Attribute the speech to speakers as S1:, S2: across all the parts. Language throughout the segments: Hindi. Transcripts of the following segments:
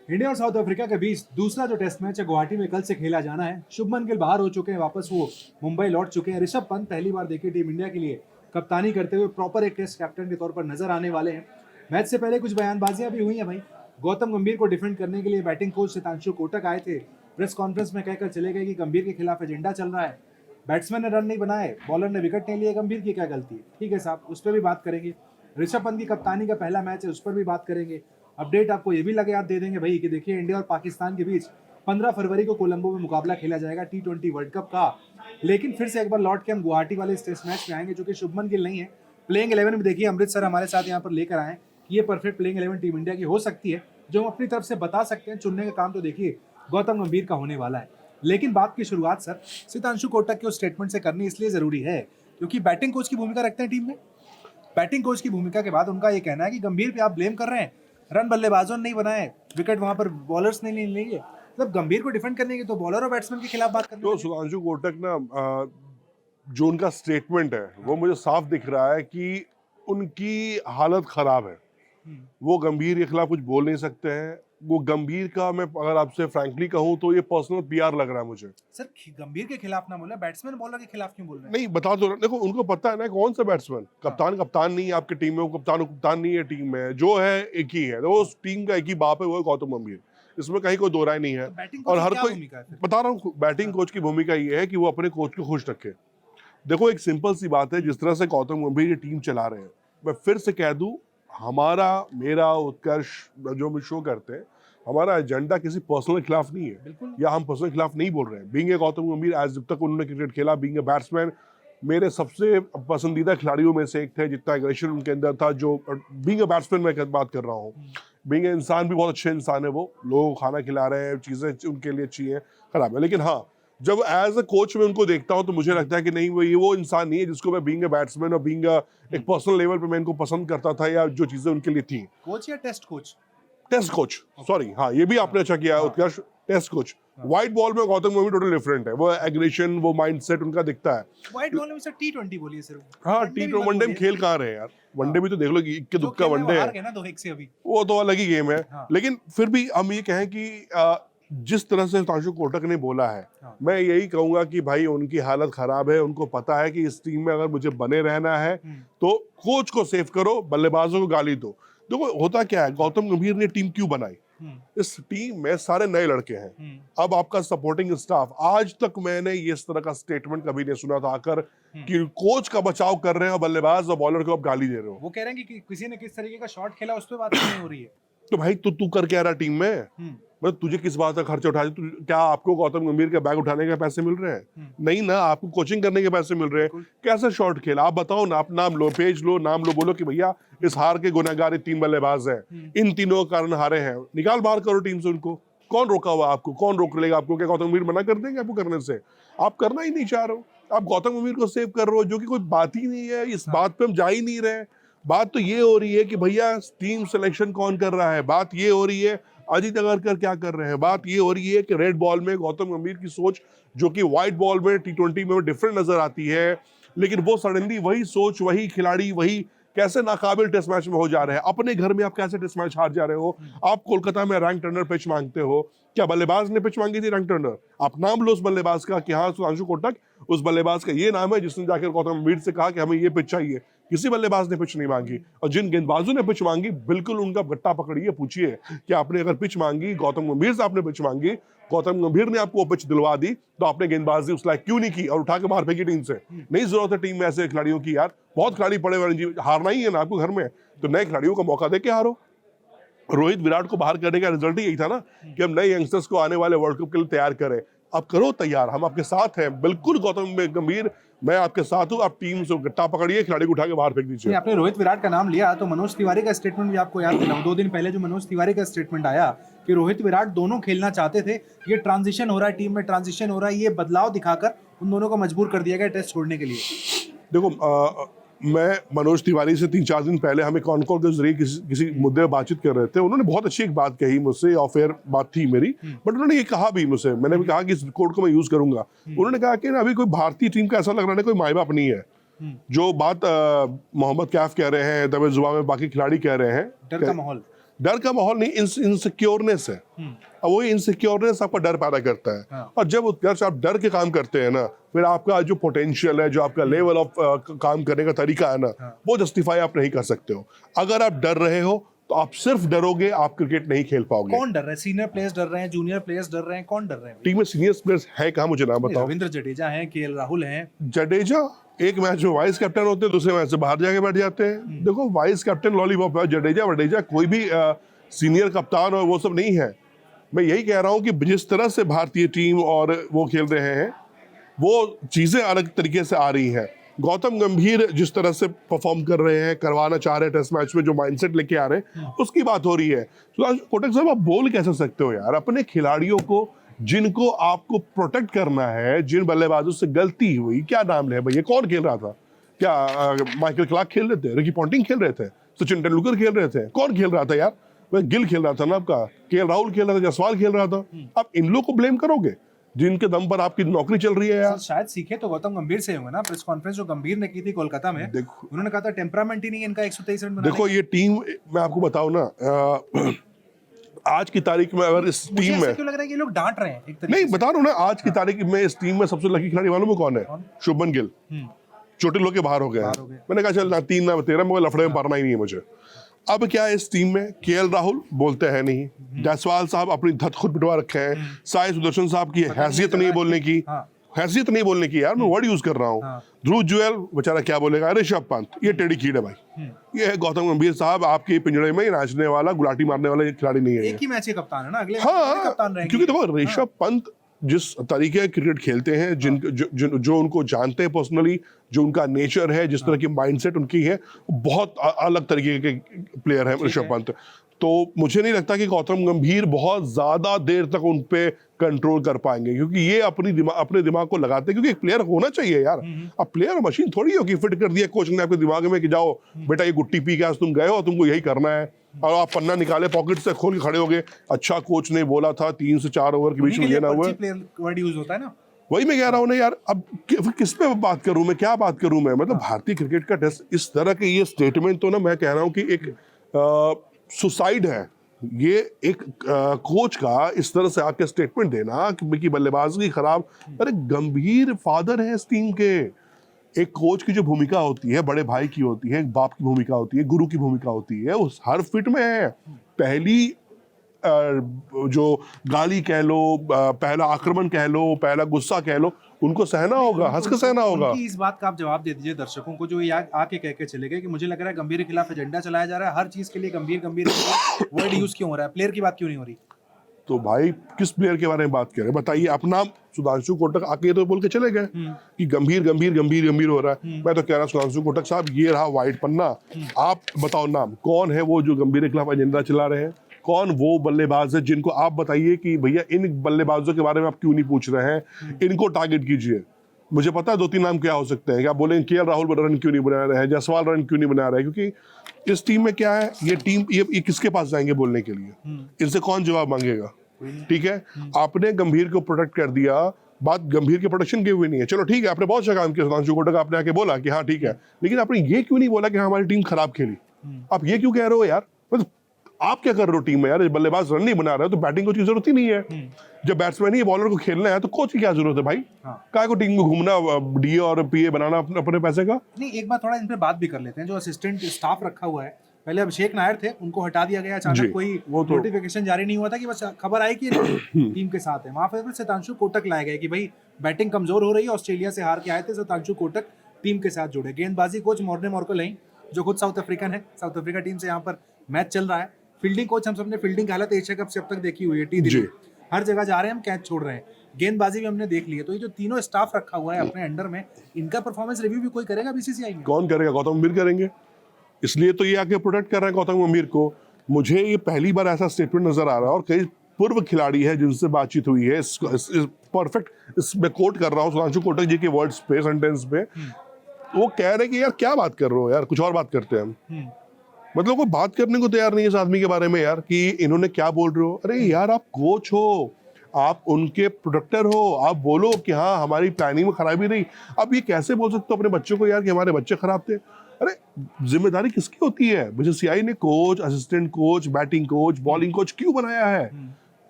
S1: इंडिया और साउथ अफ्रीका के बीच दूसरा जो टेस्ट मैच है गुवाहाटी में कल से खेला जाना है। शुभमन गिल बाहर हो चुके हैं, वापस वो मुंबई लौट चुके हैं। ऋषभ पंत पहली बार देखिए टीम इंडिया के लिए कप्तानी करते हुए प्रॉपर एक टेस्ट कैप्टन के तौर पर नजर आने वाले हैं। मैच से पहले कुछ बयानबाजियां भी हुई हैं भाई। गौतम गंभीर को डिफेंड करने के लिए बैटिंग कोच सितांशु कोटक आए थे, प्रेस कॉन्फ्रेंस में कहकर चले गए कि गंभीर के खिलाफ एजेंडा चल रहा है, बैट्समैन ने रन नहीं बनाए, बॉलर ने विकेट नहीं लिए, गंभीर की क्या गलती है। ठीक है साहब, उस पर भी बात करेंगे। ऋषभ पंत की कप्तानी का पहला मैच है, उस पर भी बात करेंगे। अपडेट आपको ये भी लगे याद दे देंगे भाई कि देखिए इंडिया और पाकिस्तान के बीच 15 फरवरी को कोलंबो में मुकाबला खेला जाएगा T20 वर्ल्ड कप का। लेकिन फिर से एक बार लौट के हम गुवाहाटी वाले इस टेस्ट मैच में आएंगे, जो कि शुभमन गिल नहीं है। प्लेइंग 11 में देखिए अमृतसर हमारे साथ यहाँ पर लेकर आए कि ये परफेक्ट प्लेइंग 11 टीम इंडिया की हो सकती है, जो हम अपनी तरफ से बता सकते हैं। चुनने का काम तो देखिए गौतम गंभीर का होने वाला है। लेकिन बात की शुरुआत सर सितांशु कोटक के उस स्टेटमेंट से करनी इसलिए जरूरी है क्योंकि बैटिंग कोच की भूमिका रखते हैं टीम में। बैटिंग कोच की भूमिका के बाद उनका ये कहना है कि गंभीर पे आप ब्लेम कर रहे हैं, रन बल्लेबाजों ने नहीं बनाए, विकेट वहां पर बॉलर्स ने नहीं लिए। मतलब गंभीर को डिफेंड करने की तो बॉलर और बैट्समैन के खिलाफ बात करनी
S2: तो सुधांशु कोटक ना जो उनका स्टेटमेंट है वो मुझे साफ दिख रहा है कि उनकी हालत खराब है। वो गंभीर के खिलाफ कुछ बोल नहीं सकते हैं। वो गंभीर का, मैं अगर आपसे फ्रैंकली कहूं तो ये पर्सनल पीआर लग रहा है मुझे।
S1: सर गंभीर के खिलाफ ना बोले, बैट्समैन बॉलर के खिलाफ क्यों बोल रहे हैं?
S2: नहीं, बता दो। देखो, उनको पता है ना कौन सा बैट्समैन कप्तान नहीं है आपकी टीम में, वो कप्तान नहीं है टीम में, जो है एक ही है। तो उस टीम का एक ही बाप है, वो है गौतम गंभीर। इसमें कहीं कोई दो राय नहीं है। और हर कोई, बता रहा हूँ, बैटिंग कोच की भूमिका ये है कि वो अपने कोच को खुश रखे। देखो, एक सिंपल सी बात है, जिस तरह से गौतम गंभीर ये टीम चला रहे हैं, मैं फिर से कह दूं, मेरा उत्कर्ष जो हम शो करते हैं, हमारा एजेंडा किसी पर्सनल खिलाफ नहीं है, या हम पर्सनल खिलाफ नहीं बोल रहे हैं। बीइंग ए गौतम गंभीर, आज जब तक उन्होंने क्रिकेट खेला, बीइंग ए बैट्समैन, मेरे सबसे पसंदीदा खिलाड़ियों में से एक थे। जितना एग्रेशन उनके अंदर था, जो बीइंग ए बैट्समैन मैं बात कर रहा हूँ, बीइंग ए इंसान भी बहुत अच्छे इंसान है। वो लोगों को खाना खिला रहे हैं, चीजें उनके लिए अच्छी हैं, खराब है। लेकिन हाँ, जब एज अ कोच में उनको देखता हूं तो मुझे लगता है कि नहीं, वो इंसान नहीं है जिसको मैं बीइंग अ बैट्समैन और बीइंग एक पर्सनल लेवल पे मैं इनको पसंद करता था, या जो चीजें उनके लिए थी।
S1: कोच या test coach?
S2: Test coach, sorry, हाँ, ये भी आपने अच्छा किया Utkarsh. Test coach. White ball में गौतम गंभीर टोटल डिफरेंट है। वो एग्रेशन, वो माइंडसेट उनका दिखता है।
S1: व्हाइट बॉल में सर T20 बोलिए सिर्फ।
S2: हाँ, वनडे में खेल कहाँ रहे यार? वनडे भी तो देख लो कि इक्के दुक्का वनडे है, वो तो अलग ही गेम है। लेकिन फिर भी हम ये कहें कि जिस तरह से सुधांशु कोटक ने बोला है, मैं यही कहूंगा कि भाई उनकी हालत खराब है। उनको पता है कि इस टीम में अगर मुझे बने रहना है तो कोच को सेव करो, बल्लेबाजों को गाली दो। देखो, होता क्या है, गौतम गंभीर ने टीम क्यों बनाई? इस टीम में सारे नए लड़के हैं। अब आपका सपोर्टिंग स्टाफ, आज तक मैंने इस तरह का स्टेटमेंट कभी नहीं सुना था आकर कि कोच का बचाव कर रहे हैं और बल्लेबाज और बॉलर को आप गाली दे रहे हो।
S1: वो कह रहे हैं कि किसी ने किस तरीके का शॉट खेला, उस पर बात नहीं हो रही है।
S2: तो भाई तू कर क्या रहा टीम में? मतलब तुझे किस बात का खर्चा उठा? क्या आपको गौतम गंभीर के बैग उठाने के पैसे मिल रहे हैं? नहीं ना, आपको कोचिंग करने के पैसे मिल रहे हैं। कैसे शॉट खेला आप बताओ ना। आप नाम लो, पेज लो, नाम लो, बोलो कि भैया इस हार के गुनहगार ये 3 बल्लेबाज हैं, इन तीनों के कारण हारे हैं। निकाल बाहर करो टीम से उनको। कौन रोका हुआ आपको? कौन रोक लेगा आपको? क्या गौतम गंभीर मना कर देंगे आपको करने से? आप करना ही नहीं चाह रहे हो, आप गौतम गंभीर को सेव कर रहे हो, जो कि कोई बात ही नहीं है। इस बात पे हम जा ही नहीं रहे। बात तो ये हो रही है कि भैया टीम सिलेक्शन कौन कर रहा है। बात ये हो रही है अजीत अगरकर क्या कर रहे हैं। बात ये हो रही है कि रेड बॉल में गौतम गंभीर की सोच, जो कि व्हाइट बॉल में T20 में डिफरेंट नजर आती है, लेकिन वो सडनली वही सोच, वही खिलाड़ी, वही कैसे नाकाबिल टेस्ट मैच में हो जा रहे हैं। अपने घर में आप कैसे टेस्ट मैच हार जा रहे हो? आप कोलकाता में रैंक टर्नर पिच मांगते हो। क्या बल्लेबाज ने पिच मांगी थी रैंक टर्नर? आप नाम लो उस बल्लेबाज का कि हाँ, सुधांशु कोटक उस बल्लेबाज का ये नाम है जिसने जाकर गौतम गंभीर से कहा कि हमें ये पिच चाहिए। किसी बल्लेबाज ने पिच नहीं मांगी। और जिन गेंदबाजों ने पिच मांगी, बिल्कुल उनका गट्टा पकड़िए, पूछिए कि आपने अगर पिच मांगी, गौतम गंभीर से आपने पिच मांगी, गौतम गंभीर ने आपको वो पिच दिलवा दी, तो आपने गेंदबाजी उस लायक क्यों नहीं की और उठा के बाहर फेंकी टीम से? नहीं जरूरत है टीम में ऐसे खिलाड़ियों की यार। बहुत खिलाड़ी पड़े हुए, हारना ही है ना आपको घर में, तो नए खिलाड़ियों को मौका दे के हारो। रोहित विराट को बाहर करने का रिजल्ट ही यही था ना कि हम नए यंगस्टर्स को आने वाले वर्ल्ड कप के लिए तैयार करें। अब करो तैयार, हम आपके साथ हैं बिल्कुल। गौतम गंभीर, मैं आपके साथ हूं। आप टीम से गट्टा पकड़िए, खिलाड़ी को उठा के बाहर फेंक दीजिए।
S1: आपने रोहित विराट का नाम लिया तो मनोज तिवारी का स्टेटमेंट भी आपको याद दिलाऊं। 2 दिन पहले जो मनोज तिवारी का स्टेटमेंट आया कि रोहित विराट दोनों खेलना चाहते थे, ये ट्रांजिशन हो रहा है, टीम में ट्रांजिशन हो रहा है, ये बदलाव दिखाकर उन दोनों को मजबूर कर दिया गया टेस्ट छोड़ने के लिए।
S2: देखो, मैं मनोज तिवारी से 3-4 दिन पहले हमें कॉन्कॉल के जरिए किसी मुद्दे पर बातचीत कर रहे थे। उन्होंने बहुत अच्छी एक बात कही मुझसे, और फिर बात थी मेरी, बट उन्होंने ये कहा भी मुझसे, मैंने भी कहा कि इस कोड को मैं यूज करूंगा। उन्होंने कहा कि अभी कोई भारतीय टीम का ऐसा लग रहा है कोई माई बाप नहीं है। जो बात मोहम्मद कैफ कह रहे हैं, दबे जुबान में बाकी खिलाड़ी कह रहे हैं,
S1: डर का माहौल।
S2: डर का माहौल नहीं, इनसिक्योरनेस है। अब वही इनसिक्योरनेस आपका डर पैदा करता है।
S1: हाँ।
S2: और जब आप डर के काम करते हैं ना, फिर आपका जो पोटेंशियल है, जो आपका लेवल ऑफ काम करने का तरीका है ना, वो जस्टिफाई आप नहीं कर सकते हो। अगर आप डर रहे हो तो आप सिर्फ डरोगे, आप क्रिकेट नहीं खेल पाओगे।
S1: कौन डर रहा है? सीनियर प्लेयर्स डर रहे हैं, जूनियर प्लेयर्स डर रहे हैं, कौन डर रहे हैं?
S2: टीम में सीनियर प्लेयर्स है कहाँ, मुझे नाम बताओ।
S1: रविंद्र जडेजा हैं, केएल राहुल हैं।
S2: जडेजा एक मैच में वाइस कैप्टन होते हैं, दूसरे मैच से बाहर जाके बैठ जाते हैं। देखो वाइस कैप्टन लॉलीपॉप है, जडेजा कोई भी सीनियर कप्तान और वो सब नहीं है। मैं यही कह रहा हूँ कि जिस तरह से भारतीय टीम और वो खेल रहे हैं, वो चीजें अलग तरीके से आ रही हैं। गौतम गंभीर जिस तरह से परफॉर्म कर रहे हैं, करवाना चाह रहे हैं टेस्ट मैच में, जो माइंडसेट लेके आ रहे हैं, उसकी बात हो रही है। सुधांशु कोटक साहब, आप बोल कैसे सकते हो यार अपने खिलाड़ियों को, जिनको आपको प्रोटेक्ट करना है, जिन बल्लेबाजों से गलती हुई, क्या नाम ले भैया, कौन खेल रहा था? क्या माइकल क्लार्क खेल रहे थे, रिकी पॉन्टिंग खेल रहे थे, सचिन तेंदुलकर खेल रहे थे, कौन खेल रहा था यार? गिल खेल रहा था ना आपका, केएल राहुल खेल रहा था, जायसवाल खेल रहा था। आप इन लोग को ब्लेम करोगे जिनके दम पर आपकी नौकरी चल रही है यार?
S1: शायद सीखे तो गौतम गंभीर से होंगे ना। प्रेस कॉन्फ्रेंस जो गंभीर ने की थी कोलकाता में,
S2: देखो,
S1: उन्होंने कहा था टेम्परामेंट ही नहीं है इनका 123 रन बनाने
S2: देखो ये टीम, मैं आपको बताऊं ना, आज की तारीख में अगर इस
S1: मुझे
S2: टीम
S1: ऐसा
S2: में,
S1: क्यों लग रहा है कि ये लोग डांट रहे हैं एक तरीके
S2: नहीं
S1: से?
S2: बता रहा हूं ना, आज की तारीख में इस टीम में सबसे लकी खिलाड़ी मालूम है कौन है? शुभमन गिल। चोटिल होके बाहर हो गया है। मैंने कहा चल ना 3 ना 13, मगर लफड़े में पड़ना ही नहीं है मुझे। अब क्या है इस टीम में? केएल राहुल बोलते हैं नहीं, जायसवाल साहब अपनी धत खुद पिटवा रखे हैं, साई सुदर्शन साहब की हैसियत नहीं बोलने की, हैसियत नहीं बोलने की यार, मैं वर्ड यूज कर रहा हूँ। ध्रुव जुएल बेचारा क्या बोलेगा, ऋषभ पंत, ये टेढ़ी कीड़ है भाई। ये है गौतम गंभीर साहब, आपके पिंजड़े में नाचने वाला, गुलाटी मारने वाला ये खिलाड़ी नहीं है।
S1: एक ही मैच के कप्तान है ना, अगले
S2: हाँ,
S1: कप्तान रहेंगे।
S2: क्योंकि देखो ऋषभ पंत जिस तरीके का क्रिकेट खेलते हैं, जो उनको जानते हैं पर्सनली, जो उनका नेचर है, जिस तरह की माइंडसेट उनकी है, बहुत अलग तरीके के प्लेयर है ऋषभ पंत। तो मुझे नहीं लगता कि गौतम गंभीर बहुत ज्यादा देर तक उन पे कंट्रोल कर पाएंगे, क्योंकि ये अपने दिमाग को लगाते हैं, क्योंकि एक प्लेयर होना चाहिए यार। अब प्लेयर मशीन थोड़ी हो कि फिट कर दिया कोच ने आपके दिमाग में कि जाओ बेटा ये गुट्टी पी के आज तुम गए हो, तुमको यही करना है, और आप पन्ना निकाले पॉकेट से खोल के खड़े हो गए। अच्छा कोच ने बोला था 3 से 4 ओवर के बीच में लेना हुआ,
S1: वर्ड यूज होता है ना।
S2: वही मैं कह रहा हूँ ना यार। अब किस पे बात करूं मैं, क्या बात करूं मैं? मतलब भारतीय क्रिकेट का टेस्ट इस तरह के ये स्टेटमेंट, तो ना मैं कह रहा हूं कि एक सुसाइड है ये। एक कोच का इस तरह से आके स्टेटमेंट देना कि बल्लेबाजी खराब। अरे गंभीर फादर है इस टीम के। एक कोच की जो भूमिका होती है, बड़े भाई की होती है, एक बाप की भूमिका होती है, गुरु की भूमिका होती है, उस हर फिट में है। पहली जो गाली कह लो, पहला आक्रमण कह लो, पहला गुस्सा कह लो, उनको सहना होगा, हंस के सहना होगा।
S1: इस बात का आप जवाब दे दीजिए दर्शकों को, जो ये आके कह के चले गए कि मुझे लग रहा है गंभीर के खिलाफ एजेंडा चलाया जा रहा है, हर चीज के लिए गंभीर गंभीर वर्ड यूज क्यों हो रहा है, प्लेयर की बात क्यों नहीं हो रही?
S2: तो भाई किस प्लेयर के बारे में बात कर रहे हैं बताइए? अपना सुधांशु कोटक आके तो बोल के चले गए कि गंभीर गंभीर गंभीर गंभीर हो रहा है। मैं तो कह रहा हूँ सुधांशु कोटक साहब, ये रहा व्हाइट पन्ना। आप बताओ नाम कौन है वो जो गंभीर के खिलाफ एजेंडा चला रहे हैं? कौन वो बल्लेबाज है जिनको आप बताइए कि भैया इन बल्लेबाजों के बारे में आप क्यों नहीं पूछ रहे हैं, इनको टारगेट कीजिए। मुझे पता है 2-3 नाम क्या हो सकते हैं। क्या बोलेंगे केएल राहुल रन क्यों नहीं बना रहे हैं, जायसवाल रन क्यों नहीं बना रहे हैं? क्योंकि इस टीम में क्या है, ये टीम ये किसके पास जाएंगे बोलने के लिए? इनसे कौन जवाब मांगेगा? ठीक है, आपने गंभीर को प्रोटेक्ट कर दिया, बात गंभीर के प्रोटेक्शन की हुई नहीं है। चलो ठीक है, आपने बहुत अच्छा काम किया सुधांशु कोटक, आपने आके बोला कि हाँ ठीक है, लेकिन आपने ये क्यों नहीं बोला कि हाँ हमारी टीम खराब खेली? आप ये क्यों कह रहे हो यार? मतलब आप क्या कर रहे हो टीम में यार? बल्लेबाज रन नहीं बना रहे हो तो बैटिंग कोच की जरूरत ही नहीं है। जब बैट्समैन ही बॉलर को खेलना है तो कोच की क्या जरूरत है भाई? काय को टीम को घूमना, डीए और पीए बनाना अपने पैसे का?
S1: नहीं, एक बार थोड़ा इन पे बात भी कर लेते हैं। जो असिस्टेंट स्टाफ रखा हुआ है, पहले अभिषेक नायर थे, उनको हटा दिया गया अचानक, कोई नोटिफिकेशन जारी नहीं हुआ था कि बस खबर आई कि टीम के साथ है। वहां पर शतांशु कोटक लाए गए कि भाई बैटिंग कमजोर हो रही है, ऑस्ट्रेलिया से हार के आए थे, शतांशु कोटक टीम के साथ जुड़े। गेंदबाजी कोच मॉर्ने मॉर्कल हैं, जो खुद साउथ अफ्रीकन है, साउथ अफ्रीका टीम से यहाँ पर मैच चल रहा है। फील्डिंग कोच, हम सबने फील्डिंग हालत एशिया कप से अब तक देखी हुई है, टी दिल्ली, हर जगह जा रहे हैं हम, कैच छोड़ रहे हैं। गेंदबाजी भी हमने देख ली है। तो ये जो तीनों स्टाफ रखा हुआ है अपने अंडर में, इनका परफॉर्मेंस रिव्यू भी कोई करेगा बीसीसीआई में?
S2: कौन करेगा? गौतम गंभीर करेंगे। इसलिए तो ये आके प्रोटेक्ट कर रहे हैं गौतम गंभीर को। मुझे ये पहली बार ऐसा स्टेटमेंट नजर आ रहा है, और कई पूर्व खिलाड़ी है जिनसे बातचीत हुई है, परफेक्ट इसमें कोट कर रहा हूँ सुधांशु कोटक जी के वर्ड्स पे, सेंटेंस पे, वो कह रहे हैं कि यार क्या बात कर रहे हो यार, कुछ और बात करते हैं हम। मतलब वो बात करने को तैयार नहीं है इस आदमी के बारे में यार, कि इन्होंने क्या बोल रहे हो। अरे यार आप कोच हो, आप उनके प्रोटेक्टर हो, आप बोलो कि हाँ हमारी प्लानिंग में खराबी रही। अब ये कैसे बोल सकते हो अपने बच्चों को यार कि हमारे बच्चे खराब थे? अरे जिम्मेदारी किसकी होती है? बीसीसीआई ने coach, assistant coach, batting coach, bowling coach क्यों बनाया है?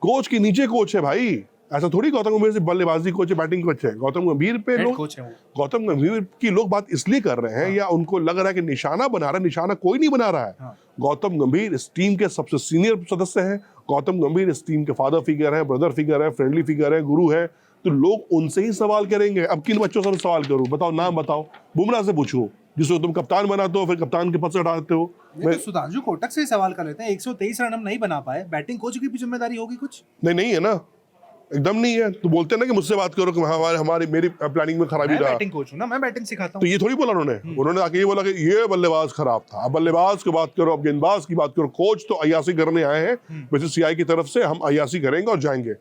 S2: कोच के नीचे कोच है भाई। ऐसा थोड़ी गौतम गंभीर से बल्लेबाजी कोच है, बैटिंग कोच है। गौतम गंभीर पे लोग, गौतम गंभीर की लोग बात इसलिए कर रहे हैं या उनको लग रहा है कि निशाना बना रहा है। निशाना कोई नहीं बना रहा है। गौतम गंभीर इस टीम के सबसे सीनियर सदस्य हैं। गौतम गंभीर इस टीम के फादर फिगर है, ब्रदर फिगर है, फ्रेंडली फिगर है, गुरु है। तो लोग उनसे ही सवाल करेंगे। अब किन बच्चों से सवाल करूं? बताओ, नाम बताओ। बुमराह से पूछो, जिसको तुम कप्तान बनाते हो, फिर कप्तान के पद से हटाते हो।
S1: तो सुधांशु कोटक से सवाल कर लेते हैं। 123 रन हम नहीं बना पाए, बैटिंग कोच की भी जिम्मेदारी होगी कुछ?
S2: नहीं है ना, एकदम नहीं है। तो बोलते हैं ना कि मुझसे बात करो कि हमारी मेरी प्लानिंग में खराबी रहा।
S1: बैटिंग कोच हूं ना, मैं बैटिंग सिखाता हूं।
S2: तो ये थोड़ी बोला उन्होंने आके ये बोला कि ये बल्लेबाज खराब था। अब बल्लेबाज की बात करो, अब गेंदबाज की बात करो। कोच तो अय्यासी करने आए हैं बीसीसीआई की तरफ से, हम अय्यासी करेंगे और जाएंगे।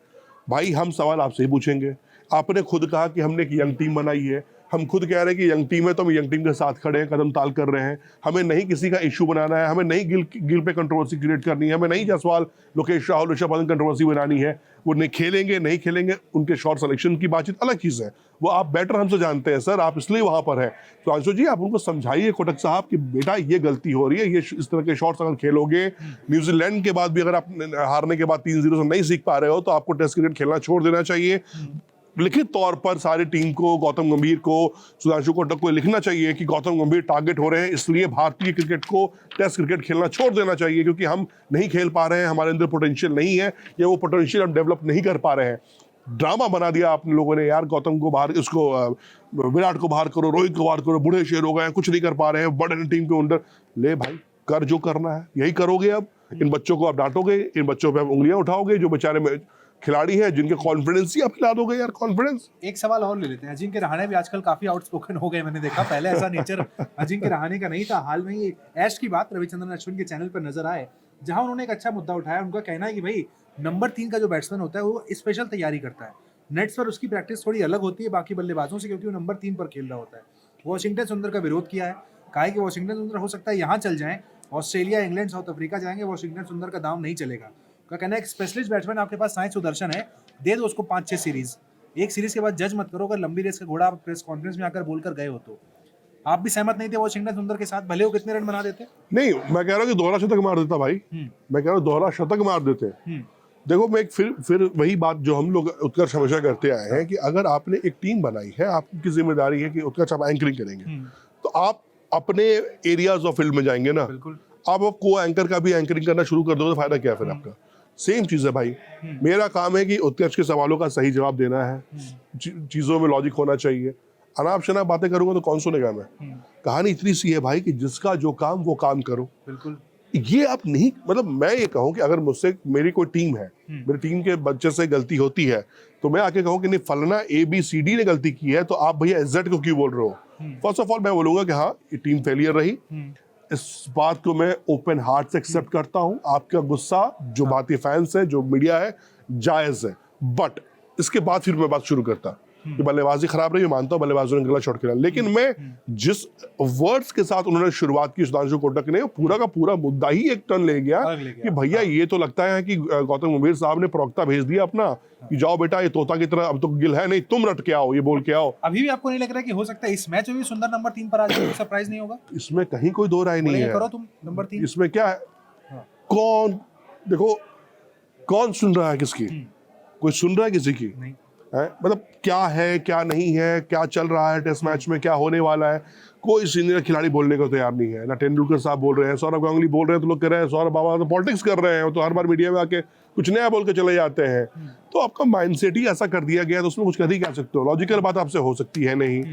S2: भाई हम सवाल आपसे ही पूछेंगे। आपने खुद कहा कि हमने एक यंग टीम बनाई है। हम खुद कह रहे हैं कि यंग टीम है तो हम यंग टीम के साथ खड़े हैं, कदम ताल कर रहे हैं। हमें नहीं किसी का इश्यू बनाना है, हमें नहीं गिल पे कंट्रोवर्सी क्रिएट करनी है, हमें नहीं जायसवाल, लोकेश राहुल, ऋषभ पंत कंट्रोवर्सी बनानी है। वो नहीं खेलेंगे, नहीं खेलेंगे, उनके शॉर्ट सिलेक्शन की बातचीत अलग चीज़ है। वो आप बेटर हमसे जानते हैं सर, आप इसलिए वहां पर है। तो अंशु जी आप उनको समझाइए कोटक साहब कि बेटा ये गलती हो रही है, ये इस तरह के शॉट्स अगर खेलोगे, न्यूजीलैंड के बाद भी अगर आप हारने के बाद 3-0 से नहीं सीख पा रहे हो तो आपको टेस्ट क्रिकेट खेलना छोड़ देना चाहिए। लिखित तौर पर सारी टीम को, गौतम गंभीर को, सुधांशु कोटक को लिखना चाहिए कि गौतम गंभीर टारगेट हो रहे हैं, इसलिए भारतीय क्रिकेट को टेस्ट क्रिकेट खेलना छोड़ देना चाहिए, क्योंकि हम नहीं खेल पा रहे हैं, हमारे अंदर पोटेंशियल नहीं है, या वो पोटेंशियल हम डेवलप नहीं कर पा रहे हैं। ड्रामा बना दिया आप लोगों ने यार। गौतम को बाहर, इसको विराट को बाहर करो, रोहित को बाहर करो, बूढ़े शेर हो गए, कुछ नहीं कर पा रहे हैं, बड़े टीम के अंदर। ले भाई, कर जो करना है, यही करोगे। अब इन बच्चों को आप डांटोगे, इन बच्चों पे आप उंगलियां उठाओगे, जो बेचारे खिलाड़ी हैं जिनके कॉन्फिडेंस ही आप खिला दोगे यार। कॉन्फिडेंस।
S1: एक सवाल और ले लेते हैं। अजिंक्य रहाणे भी आजकल काफी आउटस्पोकन हो गए, मैंने देखा। पहले ऐसा नेचर अजिंक्य रहाणे का नहीं था। हाल में ही ऐश की बात रविचंद्रन अश्विन के चैनल पर नजर आए, जहां उन्होंने एक अच्छा मुद्दा उठाया। उनका कहना है कि भाई नंबर 3 का जो बैट्समैन होता है वो स्पेशल तैयारी करता है। नेट्स पर उसकी प्रैक्टिस थोड़ी अलग होती है बाकी बल्लेबाजों से, क्योंकि वो नंबर 3 पर खेल रहा होता है। वॉशिंगटन सुंदर का विरोध किया है, कहा है कि वॉशिंगटन सुंदर हो सकता है यहाँ चल जाएं, ऑस्ट्रेलिया, इंग्लैंड, साउथ अफ्रीका जाएंगे, वॉशिंगटन सुंदर का दाम नहीं चलेगा। का कहना है एक स्पेशलिस्ट बैट्समैन आपके पास साई सुदर्शन है, दे दो उसको 5-6 सीरीज। एक सीरीज के बाद जज मत करो। अगर लंबी रेस का घोड़ा आप प्रेस कॉन्फ्रेंस में आकर बोलकर गए हो तो आप भी सहमत नहीं थे वॉशिंगटन सुंदर के साथ, भले वो कितने रन बना देते?
S2: नहीं, मैं कह रहा हूँ कि दोहरा शतक मार देता भाई। मैं कह रहा हूँ दोहरा शतक मार देते। देखो, मैं फिर वही बात जो हम लोग उत्कर्ष हमेशा करते आए हैं कि अगर आपने एक टीम बनाई है, आपकी जिम्मेदारी है कि उत्कर्ष आप एंकरिंग करेंगे, तो आप अपने एरियाज ऑफ फील्ड में जाएंगे ना। आप को एंकर का भी एंकरिंग करना शुरू कर दो तो फायदा क्या है फिर आपका? सेम चीज है भाई। मेरा काम है कि उत्कर्ष के सवालों का सही जवाब देना है, चीजों में लॉजिक होना चाहिए। अनाप शनाप बातें करूंगा तो कौन सुनेगा? मैं कहानी इतनी सी है भाई कि जिसका जो काम वो काम करो।
S1: बिल्कुल।
S2: ये आप नहीं, मतलब मैं ये कहूँ कि अगर मुझसे मेरी कोई टीम है, मेरी टीम के बच्चे से गलती होती है, तो मैं आके कहूँ कि नहीं फलना ABCD ने गलती की है, तो आप भैया Z को क्यों बोल रहे हो? फर्स्ट ऑफ ऑल मैं बोलूंगा कि हाँ ये टीम फेलियर रही। इस बात को मैं ओपन हार्ट से एक्सेप्ट करता हूँ। आपका गुस्सा, जो भारतीय फैंस है, जो मीडिया है, जायज है। बट इसके बाद फिर मैं बात शुरू करता कि बल्लेबाजी खराब रही, मानता हूं बल्लेबाजों ने गलत शॉट खेला, लेकिन मैं जिस वर्ड्स के साथ उन्होंने शुरुआत की सुधांशु कोटक ने, पूरा का पूरा मुद्दा ही एक टर्न ले गया कि भैया ये तो लगता है कि गौतम गंभीर साहब ने प्रवक्ता भेज दिया अपना कि जाओ बेटा ये तोता की तरह, अब तो गिल है नहीं, तुम रट के आओ, ये बोल के आओ।
S1: अभी भी आपको नहीं लग रहा कि हो सकता है इस मैच में भी सुंदर नंबर 3 पर आ जाए? सरप्राइज नहीं होगा
S2: इसमें? कहीं कोई दो राय नहीं है।
S1: करो तुम नंबर 3।
S2: इसमें क्या है? कौन, देखो कौन सुन रहा है किसकी? कोई सुन रहा है किसी की?
S1: नहीं।
S2: मतलब क्या है, क्या नहीं है, क्या चल रहा है टेस्ट मैच में, क्या होने वाला है, कोई सीनियर खिलाड़ी बोलने को तैयार नहीं है। ना तेंदुलकर साहब बोल रहे हैं, सौरभ गांगुली बोल रहे हैं तो लोग कह रहे हैं सौरभ बाबा तो पॉलिटिक्स कर रहे हैं, तो हर बार मीडिया में आके कुछ नया बोल के चले जाते हैं। तो आपका माइंडसेट ही ऐसा कर दिया गया, तो उसमें कुछ कर ही क्या सकते हो? लॉजिकल बात आपसे हो सकती है नहीं,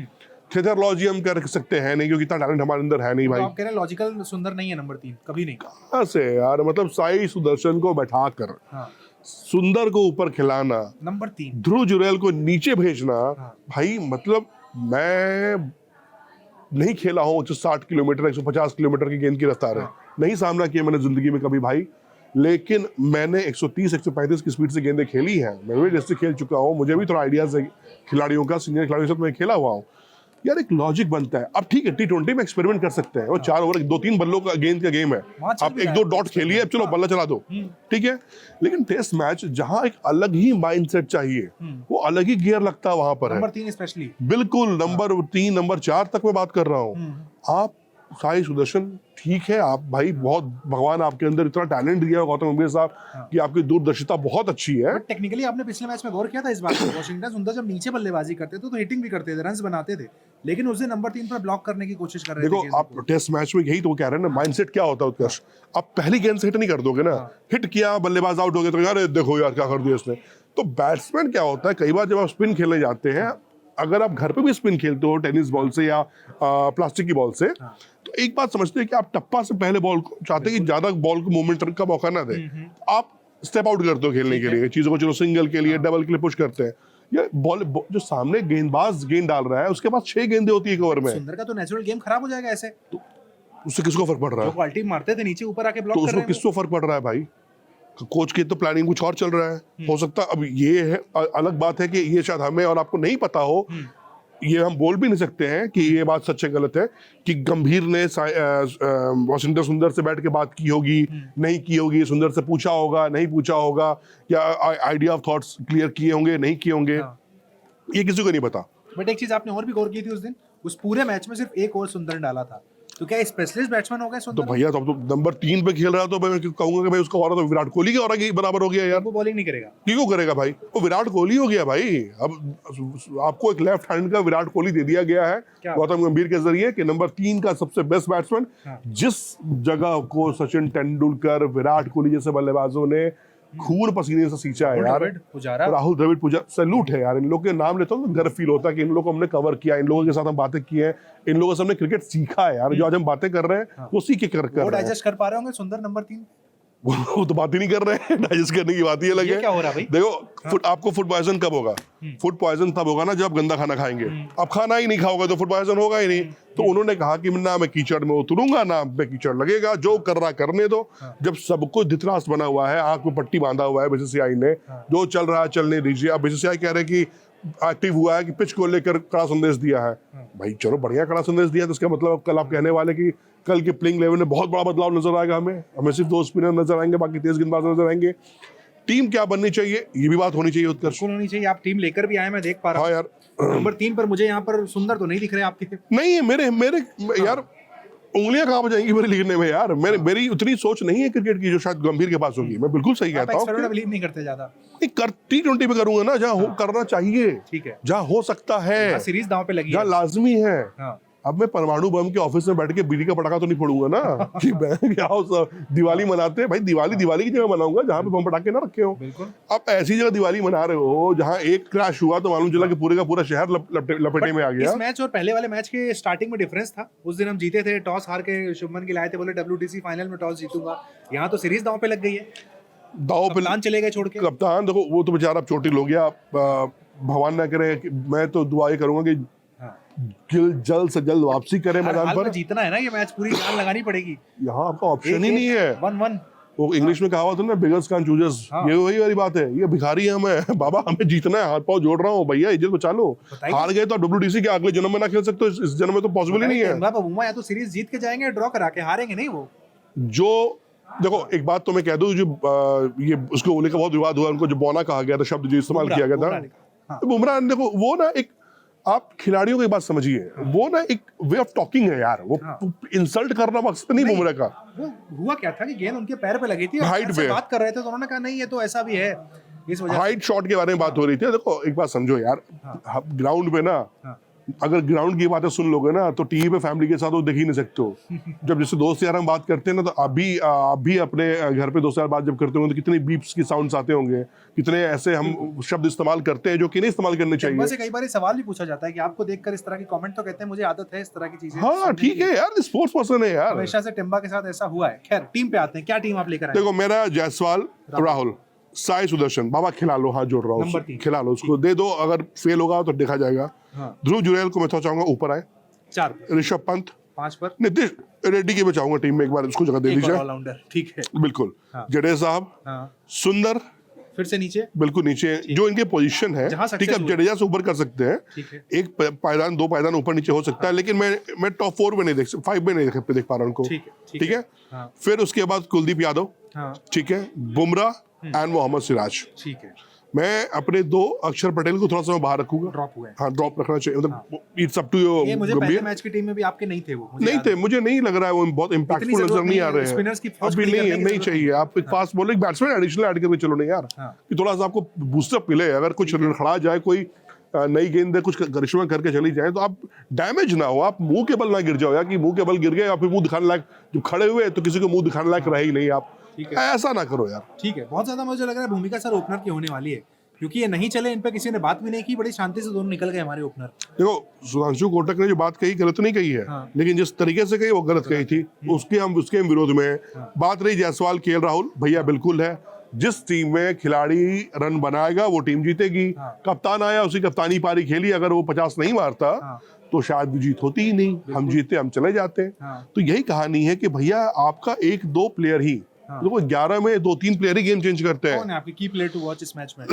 S2: थियरलॉजी हम कर सकते हैं नहीं, क्योंकि इतना टैलेंट हमारे अंदर है नहीं भाई।
S1: तो आप कह रहे हैं लॉजिकल सुंदर नहीं है नंबर 3? कभी नहीं।
S2: कहाँ से यार? मतलब साई सुदर्शन को बैठा कर सुंदर को ऊपर खिलाना,
S1: नंबर 3
S2: ध्रुव जुरैल को नीचे भेजना, भाई मतलब मैं नहीं खेला हूं 60 किलोमीटर 150 किलोमीटर की गेंद की रफ्तार है, नहीं सामना किया मैंने जिंदगी में कभी भाई, लेकिन मैंने 130-135 की स्पीड से गेंदें खेली हैं। मैं भी डिस्ट्रिक्ट खेल चुका हूं, मुझे भी थोड़ा आइडियाज है खिलाड़ियों का, सीनियर खिलाड़ियों के साथ मैं खेला हुआ हूँ यार। एक लॉजिक बनता है। अब ठीक है T20 में एक्सपेरिमेंट कर सकते हैं, वो 4 ओवर 2-3 बल्लों का गेंद का गेम है, आप 1-2 डॉट खेलिए, अब चलो बल्ला चला दो, ठीक है। लेकिन टेस्ट मैच जहां एक अलग ही माइंडसेट चाहिए, वो अलग ही गियर लगता है, वहां पर
S1: नंबर 3 स्पेशली।
S2: बिल्कुल नंबर 3 नंबर 4 तक मैं बात कर रहा हूँ। आप साई सुदर्शन ठीक है, आप भाई बहुत, भगवान आपके अंदर इतना टैलेंट दिया है गौतम गंभीर साहब कि आपकी दूरदर्शिता बहुत अच्छी है।
S1: बट टेक्निकली आपने पिछले मैच में गौर किया था इस बात पर, वाशिंगटन सुंदर जब नीचे बल्लेबाजी करते थे तो हिटिंग भी करते थे, रन्स बनाते थे, लेकिन उसे नंबर 3 पर ब्लॉक करने की कोशिश कर रहे थे।
S2: देखो आप टेस्ट मैच में यही तो कह रहे हैं ना, माइंडसेट क्या होता है उत्कर्ष, आप पहली गेंद से हिट नहीं कर दोगे ना, हिट किया बल्लेबाज आउट हो गया तो यार देखो यार क्या कर दिया इसने। तो बैट्समैन क्या होता है, कई बार जब आप स्पिन खेलने जाते हैं, अगर आप घर पे भी स्पिन खेलते हो टेनिस बॉल से या प्लास्टिक की बॉल से, तो एक बात समझते हैं कि आप टप्पा से पहले बॉल को चाहते हैं कि ज्यादा बॉल को मूवमेंट का मौका ना दे, आप स्टेप आउट करते हो खेलने के लिए, चीजों को चलो सिंगल के लिए डबल के लिए पुश करते हैं। ये बॉल जो सामने गेंदबाज गेंद डाल रहा है उसके पास 6 गेंदें होती है एक ओवर में,
S1: सुंदर का तो नेचुरल गेम खराब हो जाएगा ऐसे, तो
S2: उससे किसको फर्क पड़ रहा
S1: जो
S2: है?
S1: क्वालिटी मारते थे नीचे ऊपर आके ब्लॉक
S2: तो
S1: कर
S2: उसको
S1: रहे हैं
S2: किसको फर्क पड़ रहा है भाई? कोच की तो प्लानिंग कुछ और चल रहा है, हो सकता है अब ये है, अलग बात है कि ये शायद हमें और आपको नहीं पता हो, ये हम बोल भी नहीं सकते हैं कि ये बात सच है गलत है, कि गंभीर ने वाशिंगटन सुंदर से बैठ के बात की होगी, नहीं की होगी, सुंदर से पूछा होगा, नहीं पूछा होगा, या आइडिया ऑफ थॉट्स क्लियर किए होंगे, नहीं किए होंगे, ये किसी को नहीं पता।
S1: बट एक चीज आपने और भी गौर की थी उस दिन, उस पूरे मैच में सिर्फ एक ओवर सुंदर डाला था, तो क्या स्पेशलिस्ट बैट्समैन हो गए
S2: तो
S1: सुंदर?
S2: भैया तो अब तो नंबर 3 पे खेल रहा है, तो मैं कहूंगा कि भाई उसका और तो विराट कोहली के और के बराबर हो गया यार।
S1: वो बॉलिंग नहीं करेगा,
S2: क्यों करेगा भाई? वो विराट कोहली हो गया भाई। अब आपको एक लेफ्ट हैंड का विराट कोहली दे दिया गया है गौतम गंभीर के जरिए कि नंबर 3 का सबसे बेस्ट बैट्समैन। जिस जगह को सचिन तेंदुलकर, विराट कोहली जैसे बल्लेबाजों ने खून पसीने से सींचा है यार, राहुल द्रविड़, पुजारा, सैल्यूट है यार। इन लोगों के नाम लेता हूँ तो गर्व फील होता है कि इन लोगों को हमने कवर किया, इन लोगों के साथ हम बातें की हैं, इन लोगों से हमने क्रिकेट सीखा है यार। जो आज हम बातें कर रहे हैं वो सीख के कर रहे हैं।
S1: डाइजेस्ट कर पा रहे होंगे सुंदर नंबर 3?
S2: वो तो बात ही नहीं कर रहे हैं, डाइजेस्ट करने की बात ही अलग है।
S1: क्या हो रहा है भाई?
S2: देखो आपको फूड पॉइजन कब होगा? फूड पॉइजन तब होगा ना जब गंदा खाना खाएंगे। अब खाना ही नहीं खाओगे तो फूड पॉइजन होगा ही नहीं। तो उन्होंने कहा कि ना मैं कीचड़ में उतरूंगा, ना मैं कीचड़ लगेगा, जो कर रहा करने दो। जब सब कुछ धित्रास बना हुआ है, आंख में पट्टी बांधा हुआ है बीसीसीआई ने, जो चल रहा है चलने दीजिए। अब बीसीसीआई कह रहे हैं कि एक्टिव हुआ है कि पिच को लेकर कड़ा संदेश दिया है। भाई चलो बढ़िया कड़ा संदेश दिया, तो इसका मतलब कल आप कहने वाले कि कल के प्लेइंग लेवल में बहुत बड़ा बदलाव नजर आएगा। हमें सिर्फ 2 स्पिनर नजर आएंगे, बाकी तेज गेंदबाज नजर आएंगे। टीम क्या बननी चाहिए, ये भी बात होनी चाहिए उत्कर्ष।
S1: होनी चाहिए। आप टीम लेकर भी आए, मैं देख पा रहा हूं।
S2: हाँ यार,
S1: नंबर 3 पर मुझे यहाँ पर सुंदर तो नहीं दिख रहे आपके।
S2: नहीं है मेरे यार, उंगलियां कहाँ बजाएंगी मेरे लिखने में यार। मेरी उतनी सोच नहीं है क्रिकेट की जो शायद गंभीर के पास होगी। मैं बिल्कुल सही कहता हूँ,
S1: बिलीव नहीं करते ज्यादा।
S2: T20 पे करूंगा ना, जहाँ करना चाहिए,
S1: ठीक है,
S2: जहाँ हो सकता है,
S1: सीरीज दांव पे लगी,
S2: जहाँ लाजमी है। अब मैं परमाणु बम के ऑफिस में बैठ के बीड़ी का पटाखा तो नहीं फोड़ूंगा ना कि क्या हो, दिवाली मनाते हैं भाई, दिवाली की जगह मनाऊंगा जहाँ पे बम पटाखे ना रखे हो। आप ऐसी जगह दिवाली मना रहे हो जहाँ एक क्रैश हुआ तो मालूम चला कि पूरे का पूरा शहर लपेटे में आ गया।
S1: इस मैच और पहले वाले मैच के स्टार्टिंग में डिफरेंस था। उस दिन हम जीते थे, टॉस हार के शुभमन गिल आए थे, बोले WTC फाइनल में टॉस जीतूंगा। यहाँ तो सीरीज दांव पे लग गई है,
S2: दांव पे
S1: कप्तान चले गए छोड़ के।
S2: कप्तान देखो वो तो बेचारा चोटिल हो गया, भगवान ना करे। मैं तो दुआ ही करूंगा कि गिल जल्द से जल्द वापसी करे मैदान पर।
S1: जीतना है ना ये मैच, पूरी जान लगानी पड़ेगी।
S2: यहाँ आपका ऑप्शन ही नहीं है।
S1: 1-1
S2: वो इंग्लिश में कहावत है ना, बिगर्स कांट चूजर्स। ये वही वाली बात है, ये भिखारी है हमें बाबा, हमें जीतना है, हाथ पांव जोड़ रहा हूँ भैया, इज्जत बचा लो। हार गए तो WTC के अगले जन्म में ना खेल सकते, इस जन्म में तो पॉसिबल ही नहीं है।
S1: या तो सीरीज जीत के जाएंगे, ड्रॉ करा के, हारेंगे नहीं वो।
S2: जो देखो एक बात तो मैं कह दूं, जो ये उसको लेकर बहुत विवाद हुआ, उनको जो बौना कहा गया था, शब्द जो इस्तेमाल किया गया था बुमराह, देखो वो ना एक, आप खिलाड़ियों की बात समझिए, वो ना एक वे ऑफ टॉकिंग है यार। वो इंसल्ट करना मकसद नहीं बुमराह का।
S1: वो हुआ क्या था कि गेंद उनके पैर पे लगी थी,
S2: हाइट पे
S1: बात कर रहे थे तो उन्होंने कहा नहीं ये तो ऐसा भी है, इस वजह
S2: हाइट शॉट के बारे में बात हो रही थी। देखो एक बात समझो यार, ग्राउंड पे ना, अगर ग्राउंड की बातें सुन लोगे ना तो टीवी पे फैमिली के साथ वो देख ही नहीं सकते हो। जब जैसे दोस्त यार हम बात करते हैं ना, तो अभी अपने घर पे दोस्त यार बात जब करते होंगे तो कितने बीप्स की साउंड्स आते होंगे, कितने ऐसे हम शब्द इस्तेमाल करते हैं जो कि नहीं इस्तेमाल करने चाहिए।
S1: से कई बार सवाल भी पूछा जाता है कि आपको देखकर इस तरह की कमेंट, तो कहते हैं मुझे आदत है इस तरह की चीजें।
S2: हाँ ठीक है यार, स्पोर्ट्स पर्सन है यार,
S1: हमेशा से टिम्बा के साथ ऐसा हुआ है। खैर टीम पे आते हैं, क्या टीम आप लेकर आए?
S2: देखो मेरा जायसवाल, राहुल, साई सुदर्शन, बाबा खिला लो, हाथ जोड़ रहा हूँ, खिला लो उसको, दे दो। अगर फेल होगा तो देखा जाएगा। ध्रुव जुरैल को मैं तो चाहूंगा ऊपर आए,
S1: 4
S2: ऋषभ पंत
S1: 5 पर,
S2: नीतीश रेड्डी के बचाऊंगा टीम में, एक बार उसको जगह दे दीजिए,
S1: ऑलराउंडर। ठीक है,
S2: बिल्कुल। जडेजा साहब, सुंदर
S1: फिर से नीचे,
S2: बिल्कुल नीचे, जो इनके पोजीशन है, ठीक है। जडेजा से ऊपर कर सकते हैं, एक पायदान 2 पायदान ऊपर नीचे हो सकता है, लेकिन मैं टॉप 4 में नहीं देख, 5 में नहीं देख पा रहा उनको। ठीक है। फिर उसके बाद कुलदीप यादव, ठीक है, बुमराह एंड मोहम्मद सिराज।
S1: ठीक है।
S2: मैं अपने 2 अक्षर पटेल को थोड़ा सा मैं बाहर रखूंगा।
S1: ड्रॉप हुआ है।
S2: हाँ, ड्रॉप रखना चाहिए, मतलब इट्स अप टू योर
S1: ये मुझे पहले
S2: गंभीर।
S1: मैच की टीम में भी आपके नहीं थे वो, मुझे
S2: नहीं
S1: याद
S2: थे,
S1: है।
S2: मुझे नहीं लग रहा है वो बहुत इम्पैक्टफुल
S1: जरूरत
S2: नजर नहीं आ
S1: नहीं है,
S2: रहे
S1: स्पिनर्स की
S2: हैं
S1: फर्स्ट
S2: अभी।
S1: खड़ी
S2: नहीं
S1: करने की
S2: नहीं
S1: जरूरत
S2: चाहिए, आप एक fast bowler batsman additional add करके चलो नहीं यार,
S1: हाँ।
S2: कि थोड़ा सा आपको बूस्टअप मिले। अगर कुछ खड़ा जाए, कोई नई गेंद कुछ करिश्मा करके चली जाए तो आप डैमेज ना हो, आप मुंह के बल ना गिर जाओ यार, कि मुंह के बल गिर गए या फिर मुंह दिखाने लायक, जब खड़े हुए तो किसी को मुंह दिखाने लायक रहे ही नहीं आप,
S1: ठीक है।
S2: ऐसा ना करो यार।
S1: ठीक है, बहुत ज्यादा मुझे लग रहा है भूमिका सर ओपनर की होने वाली है, क्योंकि ये नहीं चले, इन पे किसी ने बात भी नहीं की, बड़ी शांति से दोनों निकल गए हमारे ओपनर।
S2: देखो, सुधांशु कोटक ने जो बात कही गलत नहीं कही है,
S1: हाँ।
S2: लेकिन जिस तरीके से कही वो गलत कही थी, उसके हम विरोध में हैं।
S1: हाँ।
S2: बात रही जायसवाल, केएल राहुल, भैया बिल्कुल है, जिस टीम में खिलाड़ी रन बनाएगा वो टीम जीतेगी।
S1: हाँ।
S2: कप्तान आया, उसी कप्तानी पारी खेली, अगर वो 50 नहीं मारता
S1: हाँ।
S2: तो शायद जीत होती ही नहीं, हम जीते, हम चले जाते।
S1: हाँ।
S2: तो यही कहानी है कि भैया आपका 1-2 प्लेयर ही,
S1: हाँ।
S2: देखो 11 में 2-3 प्लेयर ही गेम चेंज करते हैं।
S1: कौन है आपके की प्लेयर टू वॉच इस मैच में?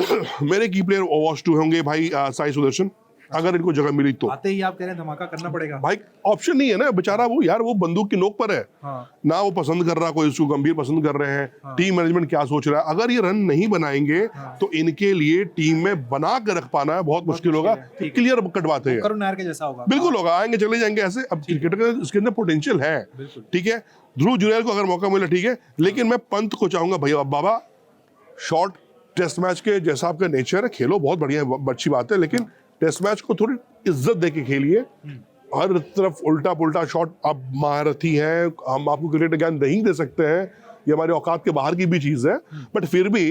S2: मेरे की प्लेयर वॉच टू होंगे भाई साई सुदर्शन, अगर इनको जगह मिली तो।
S1: आते ही आप कह रहे हैं धमाका करना पड़ेगा
S2: भाई ऑप्शन नहीं है ना, बेचारा वो यार, वो बंदूक की नोक पर है।
S1: हाँ।
S2: ना वो पसंद कर रहा, कोई उसको गंभीर पसंद कर रहे हैं।
S1: हाँ।
S2: टीम मैनेजमेंट क्या सोच रहा है, अगर ये रन नहीं बनाएंगे
S1: हाँ।
S2: तो इनके लिए टीम में बना के रख पाना है बहुत मुश्किल होगा।
S1: मुश्किल है, ठीक है।
S2: क्लियर कट बात है,
S1: करुण नायर के जैसा होगा।
S2: बिल्कुल होगा, आएंगे चले जाएंगे ऐसे। अब क्रिकेटर का इसके अंदर पोटेंशियल है,
S1: बिल्कुल।
S2: ठीक है। ध्रुव जुरैल को अगर मौका मिला ठीक है, लेकिन मैं पंत को चाहूंगा भैया बाबा, शॉर्ट टेस्ट मैच के जैसा आपका नेचर है, खेलो, बहुत बढ़िया, अच्छी बात है, लेकिन टेस्ट मैच को थोड़ी इज्जत दे के खेलिए। हर तरफ उल्टा पुल्टा शॉट, आप महारथी हैं, हम आपको क्रिकेट ज्ञान नहीं दे सकते हैं, ये हमारे औकात के बाहर की भी चीज है, बट फिर भी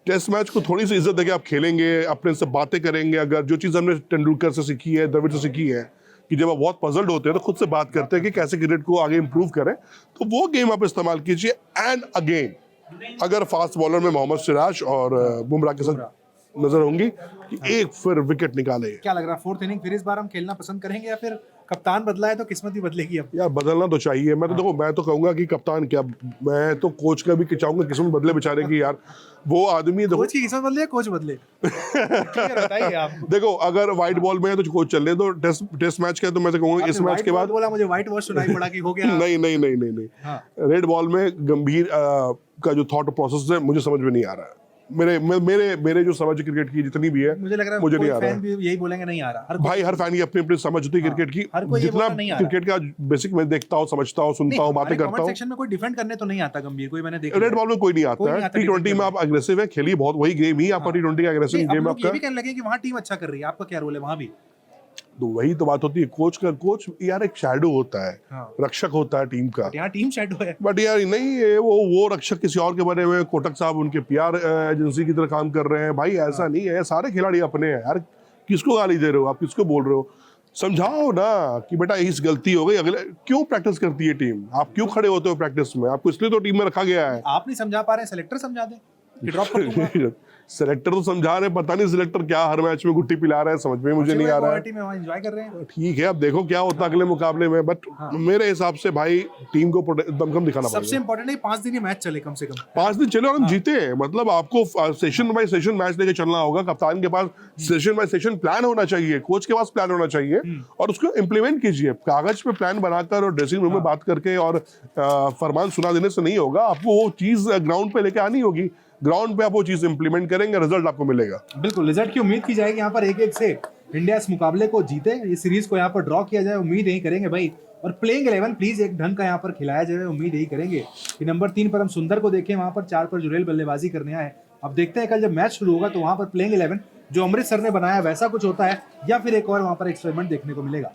S2: टेस्ट मैच को थोड़ी सी इज्जत देके आप खेलेंगे, अपने से बातें करेंगे। अगर जो चीज हमने तेंदुलकर से सीखी है, द्रविड़ से सीखी है, कि जब आप बहुत पजल्ड होते हैं तो खुद से बात करते हैं कि कैसे क्रिकेट को आगे इंप्रूव करें, तो वो गेम आप इस्तेमाल कीजिए। एंड अगेन, अगर फास्ट बॉलर में मोहम्मद सिराज और बुमराह के साथ नजर होंगी कि एक फिर विकेट निकाले।
S1: क्या लग रहा है, फोर्थ इनिंग फिर इस बार हम खेलना पसंद करेंगे, या फिर कप्तान बदला है तो किस्मत ही बदलेगी अब?
S2: यार बदलना तो चाहिए। मैं तो देखो, मैं तो कहूंगा कि कप्तान क्या, मैं तो कोच का भी चाहूंगा किस्मत बदले बेचारे की यार। वो आदमी देखो,
S1: कोच की किस्मत बदले या कोच बदले? Clear बताइए आप।
S2: देखो अगर व्हाइट बॉल में है तो कोच चल रहे, तो टेस्ट मैच का तो मैं तो कहूंगा इस
S1: आपने
S2: मैच के
S1: white
S2: बाद
S1: ball बोला, मुझे व्हाइट वॉश सुनाई पड़ा कि हो गया।
S2: नहीं नहीं नहीं नहीं नहीं,
S1: हाँ।
S2: रेड बॉल में गंभीर का जो थॉट प्रोसेस है मुझे समझ में नहीं आ रहा है। मेरे जो समझ क्रिकेट की जितनी भी है,
S1: मुझे लग रहा है
S2: मुझे
S1: कोई
S2: नहीं आ रहा
S1: फैन भी यही बोलेंगे नहीं आ रहा।
S2: भाई। हर फैन की अपनी अपनी समझ होती है क्रिकेट की,
S1: हर कोई ये
S2: जितना
S1: बोलता नहीं आ रहा।
S2: क्रिकेट का बेसिक मैं देखता हूँ, समझता हूँ, सुनता हूँ, बातें करता हूँ।
S1: सेक्शन में कोई डिफेंड करने तो नहीं आता गंभीर, कोई मैंने देखा
S2: रेड बॉल में कोई नहीं
S1: कोई
S2: आता
S1: नहीं
S2: है।
S1: आता
S2: T20 में आप अग्रेसिव है, खेलिए, बहुत वही गेम ही आपका T20 का अग्रेसिव गेम
S1: ये
S2: आपका।
S1: भी कहने लगे कि वहाँ टीम अच्छा कर रही है, आपका क्या रोल है वहाँ भी?
S2: तो वही तो बात होती है, कोच यार एक शैडो होता है,
S1: हाँ।
S2: रक्षक होता है टीम का।
S1: यहाँ टीम शेडो है।
S2: बट यार नहीं, ये वो रक्षक किसी और के बने हुए हैं। कोटक साहब उनके PR एजेंसी की तरह काम कर रहे हैं भाई, ऐसा नहीं है, सारे खिलाड़ी अपने हैं यार। किसको गाली दे रहे हो आप, किसको बोल रहे हो? समझाओ ना कि बेटा इस गलती हो गई, अगले क्यों प्रैक्टिस करती है टीम, आप क्यों खड़े होते हो प्रैक्टिस में, आपको इसलिए तो टीम में रखा गया है।
S1: आप नहीं समझा पा रहे, सेलेक्टर समझा दे कि ड्रॉप कर दूंगा।
S2: सेलेक्टर तो समझा रहे, पता नहीं सेलेक्टर क्या हर मैच में गुट्टी पिला रहे हैं, समझ में मुझे नहीं आ रहा है।
S1: में वहाँ एंजॉय कर रहे हैं।
S2: ठीक है, अब देखो क्या होता है अगले मुकाबले में, बट मेरे हिसाब से भाई टीम को दमखम दिखाना
S1: सबसे
S2: पड़ेगा।
S1: इंपॉर्टेंट है 5 दिन ये मैच चले कम से कम।
S2: 5 दिन चले और हम जीते, मतलब आपको सेशन बाय सेशन मैच लेके चलना होगा। कप्तान के पास सेशन बाय सेशन प्लान होना चाहिए, कोच के पास प्लान होना चाहिए, और उसको इम्प्लीमेंट कीजिए। कागज पे प्लान बनाकर और ड्रेसिंग रूम में बात करके और फरमान सुना देने से नहीं होगा, आपको वो चीज ग्राउंड पे लेके आनी होगी। ग्राउंड पे आप वो चीज इंप्लीमेंट करेंगे, रिजल्ट आपको मिलेगा।
S1: बिल्कुल, रिजल्ट की उम्मीद की जाएगी यहाँ पर, एक से इंडिया इस मुकाबले को जीते, ये सीरीज को यहाँ पर ड्रॉ किया जाए, उम्मीद यही करेंगे भाई। और प्लेइंग 11 प्लीज एक ढंग का यहाँ पर खिलाया जाए, उम्मीद यही करेंगे कि नंबर 3 पर हम सुंदर को देखें, वहां पर 4 पर जुरेल बल्लेबाजी करने आए। अब देखते हैं कल जब मैच शुरू होगा तो वहां पर प्लेइंग 11 जो अमृतसर ने बनाया वैसा कुछ होता है, या फिर एक और वहां पर एक्सपेरिमेंट देखने को मिलेगा।